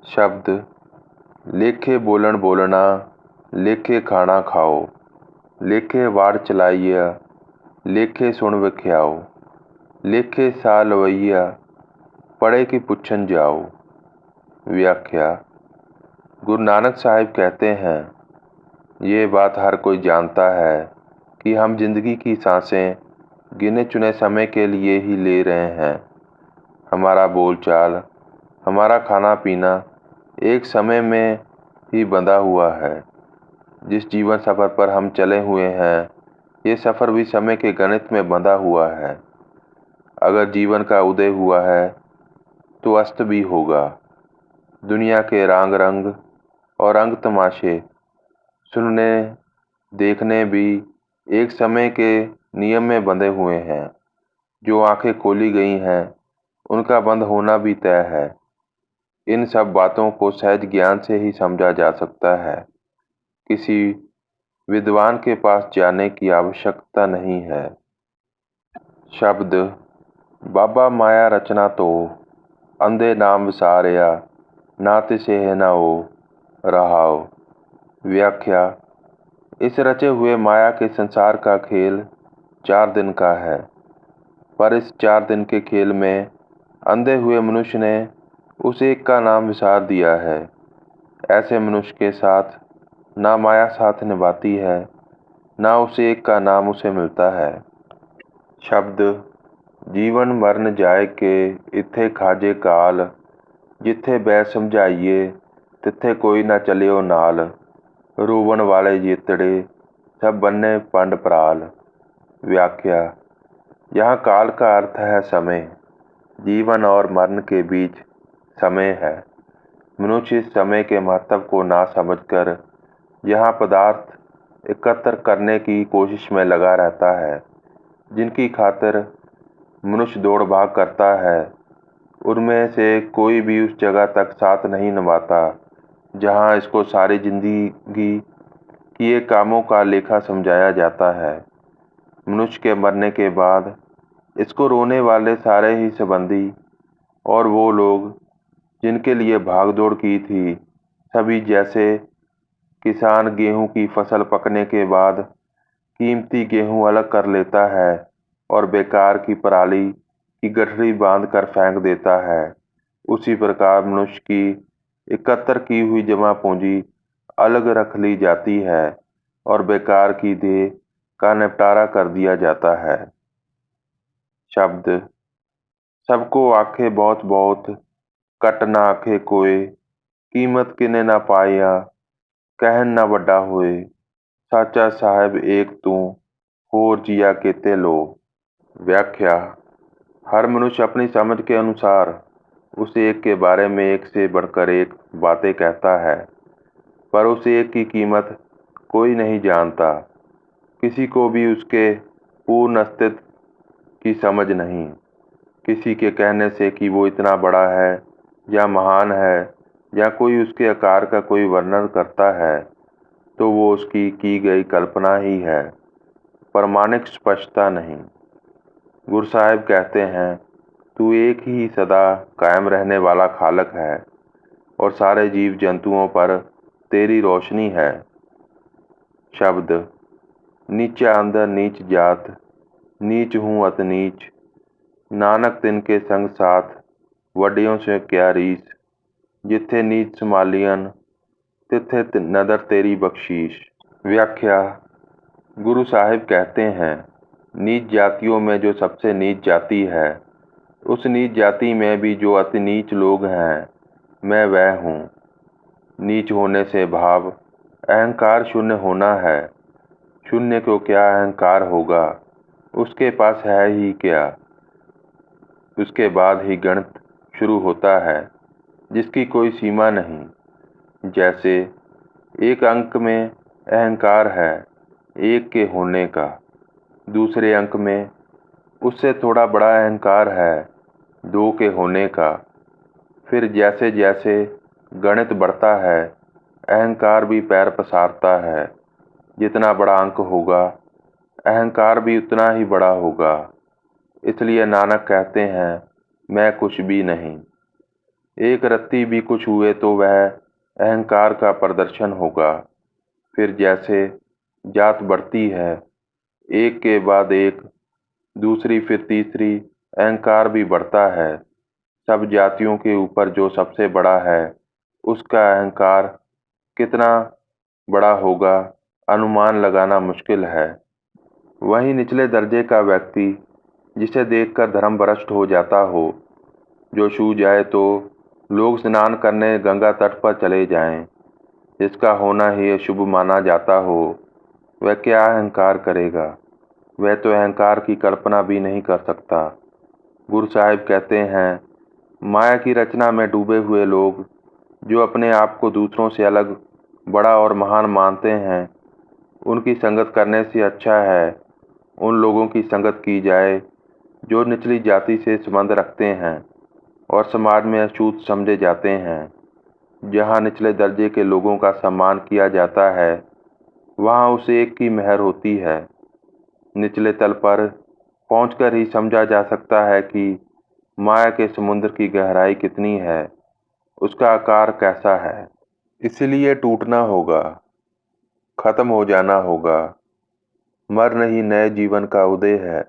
शब्द लेखे बोलन बोलना, लेखे खाना खाओ, लेखे वार चलाइया, लेखे सुन विख्याओ, लेखे सा लवैया, पढ़े कि पुछन जाओ। व्याख्या। गुरु नानक साहिब कहते हैं, ये बात हर कोई जानता है कि हम जिंदगी की सांसें गिने चुने समय के लिए ही ले रहे हैं। हमारा बोलचाल, हमारा खाना पीना एक समय में ही बंधा हुआ है। जिस जीवन सफ़र पर हम चले हुए हैं, ये सफ़र भी समय के गणित में बंधा हुआ है। अगर जीवन का उदय हुआ है तो अस्त भी होगा। दुनिया के रंग रंग और अंग तमाशे सुनने देखने भी एक समय के नियम में बंधे हुए हैं। जो आंखें खोली गई हैं उनका बंद होना भी तय है। इन सब बातों को सहज ज्ञान से ही समझा जा सकता है। किसी विद्वान के पास जाने की आवश्यकता नहीं है। शब्द बाबा माया रचना तो अंधे नाम विसारिया, ना तिसे है ना हो रहाओ। व्याख्या। इस रचे हुए माया के संसार का खेल 4 दिन का है, पर इस 4 दिन के खेल में अंधे हुए मनुष्य ने उस एक का नाम विसार दिया है। ऐसे मनुष्य के साथ ना माया साथ निभाती है, ना उस एक का नाम उसे मिलता है। शब्द जीवन मरण जाए के इत्थे खाजे काल, जिथे बै समझाइए तिथे कोई ना चलियो नाल। रूवन वाले जितड़े सब बन्ने पंड पराल। व्याख्या। यहाँ काल का अर्थ है समय। जीवन और मरण के बीच समय है। मनुष्य इस समय के महत्व को ना समझकर यहाँ पदार्थ एकत्र करने की कोशिश में लगा रहता है। जिनकी खातिर मनुष्य दौड़ भाग करता है, उनमें से कोई भी उस जगह तक साथ नहीं निभाता जहाँ इसको सारी जिंदगी किए कामों का लेखा समझाया जाता है। मनुष्य के मरने के बाद इसको रोने वाले सारे ही संबंधी और वो लोग जिनके लिए भागदौड़ की थी, सभी जैसे किसान गेहूं की फसल पकने के बाद कीमती गेहूं अलग कर लेता है और बेकार की पराली की गठरी बांध कर फेंक देता है, उसी प्रकार मनुष्य की एकत्र की हुई जमा पूंजी अलग रख ली जाती है और बेकार की देह का निपटारा कर दिया जाता है। शब्द सबको आखे बहुत बहुत, कट ना आखे कोय, कीमत किने ना पाया, कहन ना वड्डा होए। साचा साहेब एक तू, होर जिया केते लो। व्याख्या। हर मनुष्य अपनी समझ के अनुसार उस एक के बारे में एक से बढ़कर एक बातें कहता है, पर उस एक की कीमत कोई नहीं जानता। किसी को भी उसके पूर्ण अस्तित्व की समझ नहीं। किसी के कहने से कि वो इतना बड़ा है या महान है या कोई उसके आकार का कोई वर्णन करता है, तो वो उसकी की गई कल्पना ही है, प्रमाणिक स्पष्टता नहीं। गुरु साहिब कहते हैं, तू एक ही सदा कायम रहने वाला खालक है और सारे जीव जंतुओं पर तेरी रोशनी है। शब्द नीचा अंदर नीच जात, नीच हूँ अत नीच, नानक तिनके संग साथ, वड्डियों से क्या रीस। जिथे नीच संभालियन, तिथे नदर तेरी बख्शीश। व्याख्या। गुरु साहिब कहते हैं, नीच जातियों में जो सबसे नीच जाति है, उस नीच जाति में भी जो अति नीच लोग हैं, मैं वह हूँ। नीच होने से भाव अहंकार शून्य होना है। शून्य को क्या अहंकार होगा, उसके पास है ही क्या। उसके बाद ही गणित शुरू होता है, जिसकी कोई सीमा नहीं। जैसे एक अंक में अहंकार है एक के होने का, दूसरे अंक में उससे थोड़ा बड़ा अहंकार है 2 के होने का। फिर जैसे जैसे गणित बढ़ता है, अहंकार भी पैर पसारता है। जितना बड़ा अंक होगा, अहंकार भी उतना ही बड़ा होगा। इसलिए नानक कहते हैं, मैं कुछ भी नहीं। एक रत्ती भी कुछ हुए तो वह अहंकार का प्रदर्शन होगा। फिर जैसे जात बढ़ती है, एक के बाद एक, दूसरी फिर तीसरी, अहंकार भी बढ़ता है। सब जातियों के ऊपर जो सबसे बड़ा है, उसका अहंकार कितना बड़ा होगा, अनुमान लगाना मुश्किल है। वहीं निचले दर्जे का व्यक्ति, जिसे देखकर धर्म भ्रष्ट हो जाता हो, जो छू जाए तो लोग स्नान करने गंगा तट पर चले जाएं, जिसका होना ही अशुभ माना जाता हो, वह क्या अहंकार करेगा? वह तो अहंकार की कल्पना भी नहीं कर सकता। गुरु साहिब कहते हैं, माया की रचना में डूबे हुए लोग, जो अपने आप को दूसरों से अलग, बड़ा और महान मानते हैं, उनकी संगत करने से अच्छा है उन लोगों की संगत की जाए जो निचली जाति से संबंध रखते हैं और समाज में अछूत समझे जाते हैं। जहाँ निचले दर्जे के लोगों का सम्मान किया जाता है, वहाँ उस एक की मेहर होती है। निचले तल पर पहुंचकर ही समझा जा सकता है कि माया के समुद्र की गहराई कितनी है, उसका आकार कैसा है। इसलिए टूटना होगा, खत्म हो जाना होगा। मर नहीं, नए जीवन का उदय है।